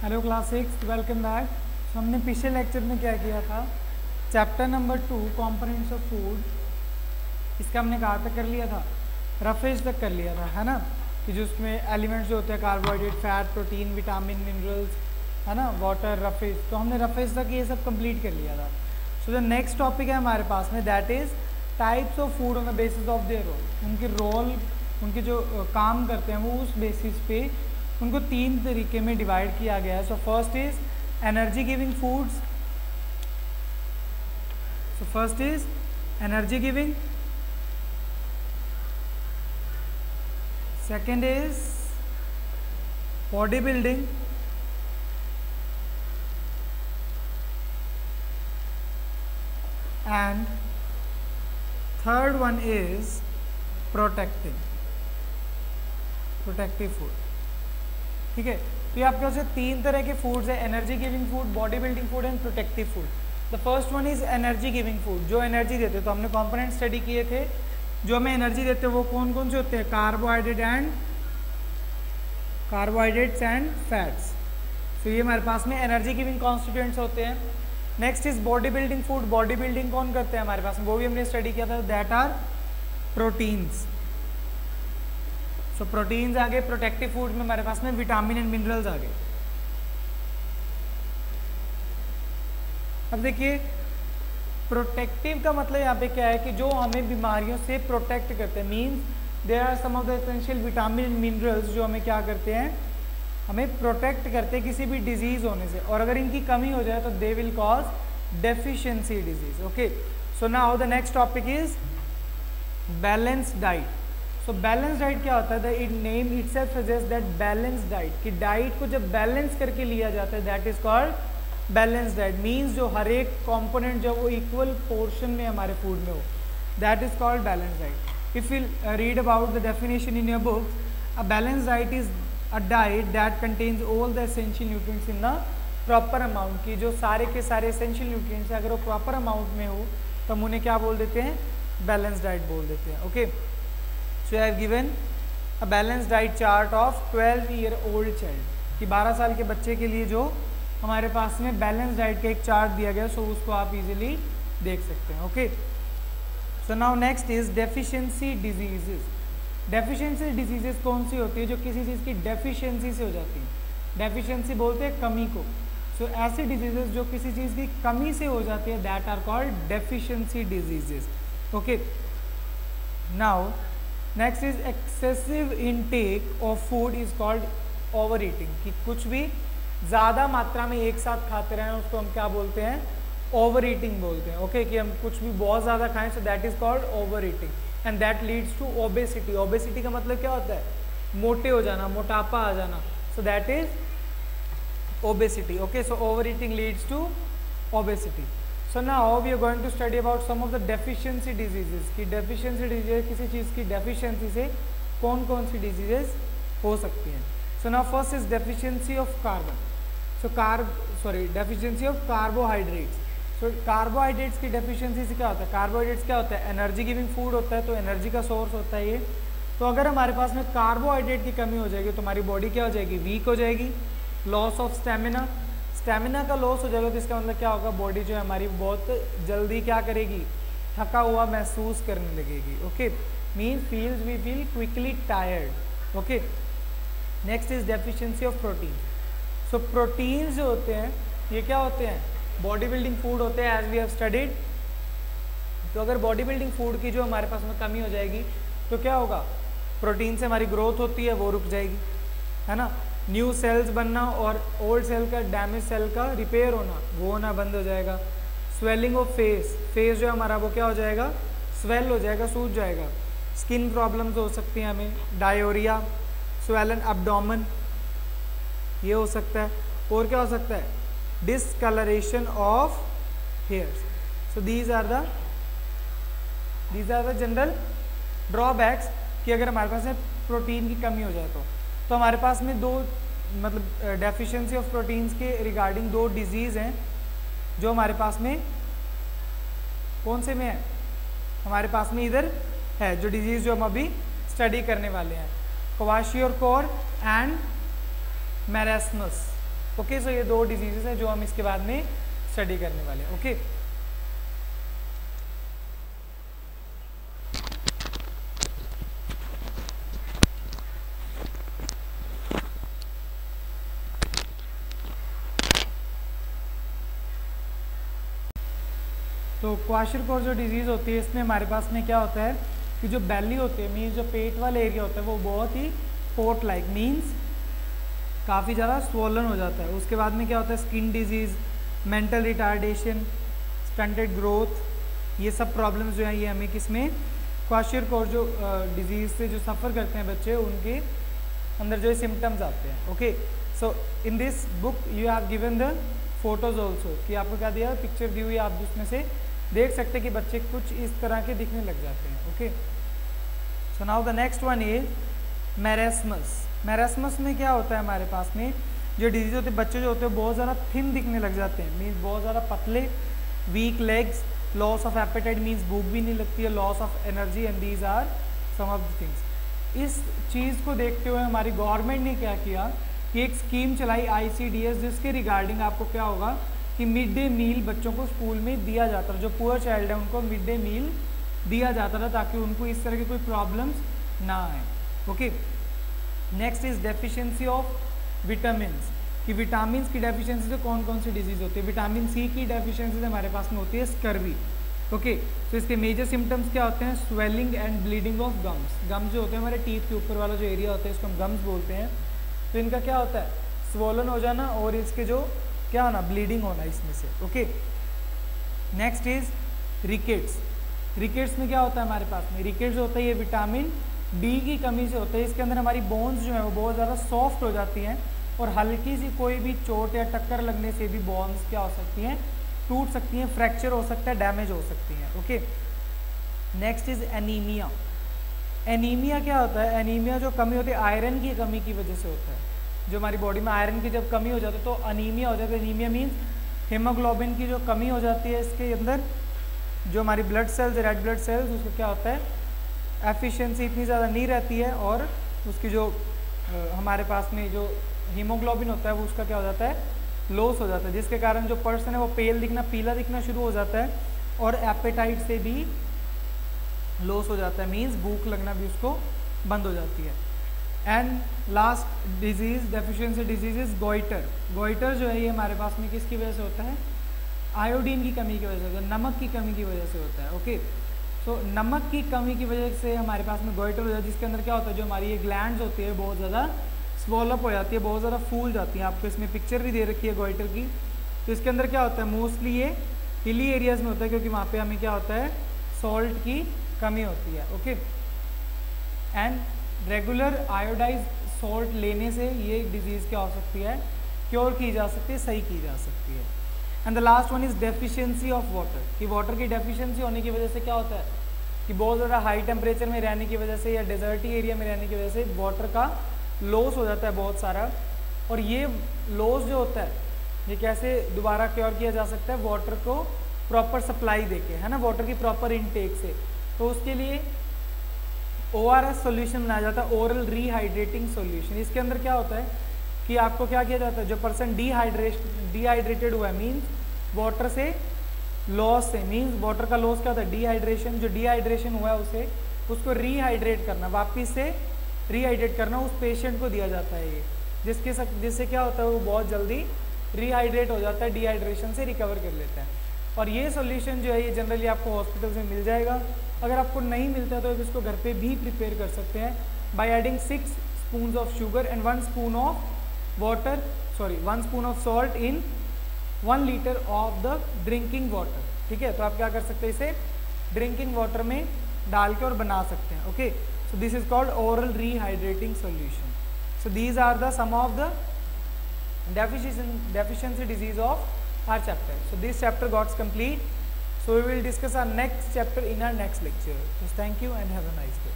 Hello class 6, welcome back. तो हमने पिछले लेक्चर में क्या किया था, chapter number 2 components of food, इसका हमने कहाँ तक कर लिया था, रफेज तक कर लिया था, है ना। कि जो उसमें एलिमेंट्स जो होते हैं carbohydrate, fat, protein, vitamin, minerals, है ना, वाटर, रफेज, तो हमने रफेज तक ये सब कंप्लीट कर लिया था। सो द नेक्स्ट टॉपिक है हमारे पास में, that is types of food on the basis of their role. उनके रोल, उनके जो काम करते हैं वो उस बेसिस पे उनको 3 तरीके में डिवाइड किया गया है। So first is energy giving foods, so first is energy giving, second is body building, and third one is protective food. ठीक है, तो ये आपके पास 3 तरह के फूड्स है, energy giving food, body building food and protective food. The first one is energy giving food, जो energy देते हैं। तो हमने कंपोनेंट स्टडी किए थे, जो हमें एनर्जी देते हैं वो कौन कौन से होते हैं, कार्बोहाइड्रेट्स एंड फैट्स। तो ये हमारे पास में एनर्जी गिविंग कॉन्स्टिट्यूएंट्स होते हैं। Next is body building food, body building कौन करते हैं हमारे पास में, वो भी हमने स्टडी किया था, that are proteins. So proteins आ गए। प्रोटेक्टिव फूड में हमारे पास में विटामिन एंड मिनरल्स आ गए। अब देखिए, प्रोटेक्टिव का मतलब यहाँ पे क्या है कि जो हमें बीमारियों से प्रोटेक्ट करते हैं, means there are some of the essential vitamin and minerals जो हमें क्या करते हैं, हमें प्रोटेक्ट करते हैं किसी भी डिजीज होने से, और अगर इनकी कमी हो जाए तो they will cause deficiency disease. Okay, so now the next topic is balanced diet. So balance diet क्या होता है, the name itself suggest that balance diet, कि डाइट को जब बैलेंस करके लिया जाता है that is called balance diet. Means जो हर एक कंपोनेंट जो वो इक्वल पोर्शन में हमारे फूड में हो, that is called balance diet. If you read about the definition in your book, a balance diet is a diet that contains all the essential nutrients in the proper amount, की जो सारे के सारे essential nutrients हैं अगर वो proper amount में हो तो हम उन्हें क्या बोल देते हैं, बैलेंस डाइट बोल देते हैं। Okay, so I have given a balanced diet chart of 12-year-old child, कि 12 साल के बच्चे के लिए जो हमारे पास में बैलेंस डाइट का एक चार्ट दिया गया, सो उसको आप इजीली देख सकते हैं। Okay, so now next is deficiency diseases. Deficiency diseases कौन सी होती है, जो किसी चीज़ की डेफिशिएंसी से हो जाती है। डेफिशिएंसी बोलते हैं कमी को। सो ऐसी डिजीजेस जो किसी चीज़ की कमी से हो जाती है, that are called deficiency diseases. Okay, now next is excessive intake of food is called over eating, कि कुछ भी ज़्यादा मात्रा में एक साथ खाते रहें उसको हम क्या बोलते हैं, ओवर ईटिंग बोलते हैं। ओके, कि हम कुछ भी बहुत ज़्यादा खाएं, so that is called over eating and that leads to obesity. Obesity का मतलब क्या होता है, मोटे हो जाना, मोटापा आ जाना, so that is obesity. Okay, so over eating leads to obesity. So now we are going to study about some of the deficiency diseases, की डेफिशिएंसी डिजीज किसी चीज़ की डेफिशिएंसी से कौन कौन सी डिजीजेस हो सकती हैं। So now first is deficiency of carbon, deficiency of carbohydrates. So carbohydrates की डेफिशिएंसी से क्या होता है, कार्बोहाइड्रेट्स क्या होता है, एनर्जी गिविंग फूड होता है, तो एनर्जी का सोर्स होता है ये। तो अगर हमारे पास में कार्बोहाइड्रेट की कमी हो जाएगी तो हमारी बॉडी क्या हो जाएगी, वीक हो जाएगी, लॉस ऑफ स्टेमिना। स्टेमिना का लॉस हो जाएगा तो इसका मतलब क्या होगा, बॉडी जो है हमारी बहुत जल्दी क्या करेगी, थका हुआ महसूस करने लगेगी। Okay, means we feel quickly tired. Okay, next is deficiency of protein. So proteins जो होते हैं ये क्या होते हैं, बॉडी बिल्डिंग फूड होते हैं, एज वी हैव स्टडीड। तो अगर बॉडी बिल्डिंग फूड की जो हमारे पास में कमी हो जाएगी तो क्या होगा, प्रोटीन से हमारी ग्रोथ होती है वो रुक जाएगी, है ना। न्यू सेल्स बनना और ओल्ड सेल का, डैमेज सेल का रिपेयर होना, वो होना बंद हो जाएगा। स्वेलिंग ऑफ फेस जो है हमारा वो क्या हो जाएगा, स्वेल हो जाएगा, सूज जाएगा। स्किन प्रॉब्लम्स हो सकती हैं हमें, डायोरिया, स्वेलन एब्डोमेन, ये हो सकता है। और क्या हो सकता है, discolouration of hairs. So these are the general drawbacks, कि अगर हमारे पास में प्रोटीन की कमी हो जाए तो हमारे पास में दो, मतलब डेफिशिएंसी ऑफ प्रोटीन्स के रिगार्डिंग 2 डिजीज़ हैं जो हमारे पास में कौन से में है, हमारे पास में इधर है जो डिजीज़ जो हम अभी स्टडी करने वाले हैं, क्वाशियोर कोर एंड मैरास्मस। ओके, सो ये 2 डिजीजेस हैं जो हम इसके बाद में स्टडी करने वाले हैं। ओके, तो क्वाशरकोर डिजीज़ होती है, इसमें हमारे पास में क्या होता है कि जो बेली होती है, मीन्स जो पेट वाला एरिया होता है वो बहुत ही पोर्ट लाइक, मीन्स काफ़ी ज़्यादा स्वोलन हो जाता है। उसके बाद में क्या होता है, skin disease, mental retardation, stunted growth, ये सब प्रॉब्लम्स जो है ये हमें किसमें, क्वाशरकोर डिजीज़ से जो सफ़र करते हैं बच्चे, उनके अंदर जो सिम्टम्स आते हैं। Okay, so in this book you have given the photos also, कि आपको क्या दिया, पिक्चर दी हुई, आप उसमें से देख सकते हैं कि बच्चे कुछ इस तरह के दिखने लग जाते हैं। Okay, so now the next one is marasmus. Marasmus में क्या होता है, हमारे पास में जो डिजीज होते हैं, बच्चे जो होते हैं बहुत ज़्यादा थिन दिखने लग जाते हैं, मीन्स बहुत ज़्यादा पतले, weak legs, loss of appetite, means भूख भी नहीं लगती है, loss of energy, and these are some of the things. इस चीज़ को देखते हुए हमारी गवर्नमेंट ने क्या किया कि एक स्कीम चलाई ICDS, जिसके रिगार्डिंग आपको क्या होगा कि मिड डे मील बच्चों को स्कूल में दिया जाता था, जो पुअर चाइल्ड है उनको मिड डे मील दिया जाता था ताकि उनको इस तरह की कोई प्रॉब्लम्स ना आए। Okay, next is deficiency of vitamins, कि विटामिन की डेफिशिएंसी से कौन कौन सी डिजीज़ होती है। विटामिन C की डेफिशिएंसी से हमारे पास में होती है स्कर्वी। ओके, तो इसके मेजर सिम्टम्स क्या होते हैं, swelling and bleeding of gums. Gums जो होते हैं हमारे टीथ के ऊपर वाला जो एरिया होता है, इसको हम गम्स बोलते हैं। तो इनका क्या होता है, स्वोलन हो जाना, और इसके जो क्या होना, ब्लीडिंग होना इसमें से। Okay, next is rickets. Rickets में क्या होता है हमारे पास में, रिकेट्स होता है ये विटामिन D की कमी से होता है। इसके अंदर हमारी बोन्स जो है वो बहुत ज़्यादा सॉफ्ट हो जाती हैं, और हल्की सी कोई भी चोट या टक्कर लगने से भी बोन्स क्या हो सकती हैं, टूट सकती हैं, फ्रैक्चर हो सकता है, डैमेज हो सकती हैं। Okay, next is anaemia. Anaemia क्या होता है, एनीमिया जो कमी होती है आयरन की कमी की वजह से होता है। जो हमारी बॉडी में आयरन की जब कमी हो जाती है तो अनीमिया हो जाता है। एनीमिया मीन्स हीमोग्लोबिन की जो कमी हो जाती है इसके अंदर, जो हमारी blood cells, red blood cells, उसका क्या होता है, एफिशिएंसी इतनी ज़्यादा नहीं रहती है, और उसकी जो हमारे पास में जो हीमोग्लोबिन होता है वो उसका क्या हो जाता है, लॉस हो जाता है, जिसके कारण जो पर्सन है वो पेल दिखना, पीला दिखना शुरू हो जाता है, और एपेटाइट से भी लॉस हो जाता है, मीन्स भूख लगना भी उसको बंद हो जाती है। And last disease, deficiency disease is goitre. Goitre जो है ये हमारे पास में किसकी वजह से होता है, आयोडीन की कमी की वजह से होता है, नमक की कमी की वजह से होता है। ओके, सो नमक की कमी की वजह से हमारे पास में गोइटर हो जाता है, जिसके अंदर क्या होता है, जो हमारी ये ग्लैंड्स होती है बहुत ज़्यादा स्वॉलअप हो जाती है, बहुत ज़्यादा फूल जाती है। आपको इसमें पिक्चर भी दे रखी है गोइटर की। तो इसके अंदर क्या होता है, मोस्टली ये हिली एरियाज़ में होता है, क्योंकि वहाँ पे हमें क्या होता है, सॉल्ट की कमी होती है। Okay, and regular iodise salt लेने से ये डिजीज़ क्या हो सकती है, क्योर की जा सकती है, सही की जा सकती है। And the last one is deficiency of water, कि वाटर की डेफिशिएंसी होने की वजह से क्या होता है कि बहुत ज़्यादा हाई टेम्परेचर में रहने की वजह से या डेजर्टी एरिया में रहने की वजह से वाटर का लॉस हो जाता है बहुत सारा। और ये लॉस जो होता है ये कैसे दोबारा क्योर किया जा सकता है, वाटर को प्रॉपर सप्लाई देके, है ना, वाटर की प्रॉपर इनटेक से। तो उसके लिए ORS सोल्यूशन बनाया जाता है, ओरल रीहाइड्रेटिंग सोल्यूशन। इसके अंदर क्या होता है कि आपको क्या किया जाता है, जो पर्सन डिहाइड्रेटेड हुआ है, मीन्स वाटर से लॉस से, मीन्स वाटर का लॉस क्या होता है, डिहाइड्रेशन। जो डिहाइड्रेशन हुआ है उसे उसको रीहाइड्रेट करना, वापिस से रीहाइड्रेट करना उस पेशेंट को दिया जाता है ये, जिससे क्या होता है वो बहुत जल्दी रीहाइड्रेट हो जाता है, डिहाइड्रेशन से रिकवर कर लेता है। और ये सोल्यूशन जो है ये जनरली आपको हॉस्पिटल से मिल जाएगा। अगर आपको नहीं मिलता है तो आप इसको घर पे भी प्रिपेयर कर सकते हैं by adding 6 spoon of sugar and 1 spoon of salt in 1 litre of the drinking water. ठीक है, तो आप क्या कर सकते हैं, इसे ड्रिंकिंग वाटर में डाल के और बना सकते हैं। Okay, so this is called oral rehydrating solution. So these are the some of the deficiency disease of our chapter. So this chapter got complete. So we will discuss our next chapter in our next lecture. Just thank you and have a nice day.